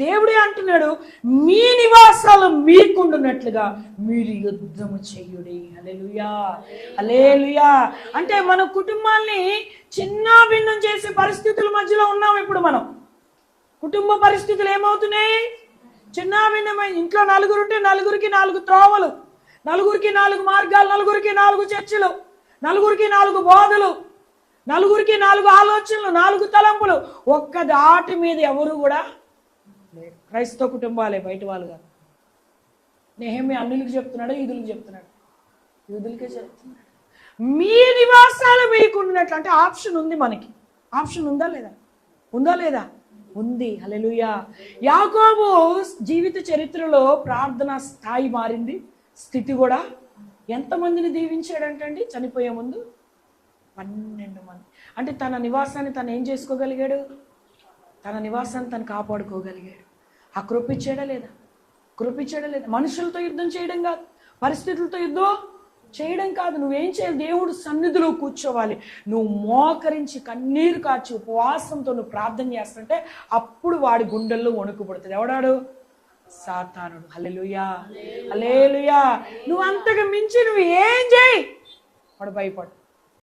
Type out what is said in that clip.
దేవుడే అంటున్నాడు, మీ నివాసాలు మీకుండునట్లుగా మీరు యుద్ధము చెయ్యుడి. హల్లెలూయా, హల్లెలూయా. అంటే మన కుటుంబాల్ని చిన్న భిన్నం చేసే పరిస్థితుల మధ్యలో ఉన్నాం ఇప్పుడు మనం. కుటుంబ పరిస్థితులు ఏమవుతున్నాయి? చిన్న భిన్నమైన. ఇంట్లో నలుగురు ఉంటే నలుగురికి 4 త్రోవలు, నలుగురికి 4 మార్గాలు, నలుగురికి 4 చర్చలు, నలుగురికి 4 బోధలు, నలుగురికి 4 ఆలోచనలు, 4 తలంపులు. ఒక్క దాటి మీద ఎవరు కూడా లేరు. క్రైస్తవ కుటుంబాలే, బయట వాళ్ళు కాదు. నెహెమ్యా అన్యులకు చెప్తున్నాడు, యూదులకు చెప్తున్నాడు? యూదులకే చెప్తున్నాడు. మీ నివాసాలు మీకు ఉన్నట్లు. అంటే ఆప్షన్ ఉంది మనకి. ఆప్షన్ ఉందా లేదా? ఉందా లేదా? ఉంది. హల్లెలూయా. యాకోబు జీవిత చరిత్రలో ప్రార్థన స్థాయి మారింది, స్థితి కూడా. ఎంతమందిని దీవించాడంటండి చనిపోయే ముందు? 12 మంది. అంటే తన నివాసాన్ని తను ఏం చేసుకోగలిగాడు? తన నివాసాన్ని తను కాపాడుకోగలిగాడు. ఆ కృపించాడా లేదా? కృపించాడా లేదా? మనుషులతో యుద్ధం చేయడం కాదు, పరిస్థితులతో యుద్ధం చేయడం కాదు. నువ్వేం చేయాలి? దేవుడు సన్నిధిలో కూర్చోవాలి. నువ్వు మోకరించి కన్నీరు కాచి ఉపవాసంతో నువ్వు ప్రార్థన చేస్తుంటే అప్పుడు వాడి గుండెల్లో వణుకు పుడుతుంది. ఎవడాడు? సాతానుడు. హల్లెలూయా, హల్లెలూయా. నువ్వు అంతకు మించి నువ్వు ఏం చేయి, వాడు భయపడు.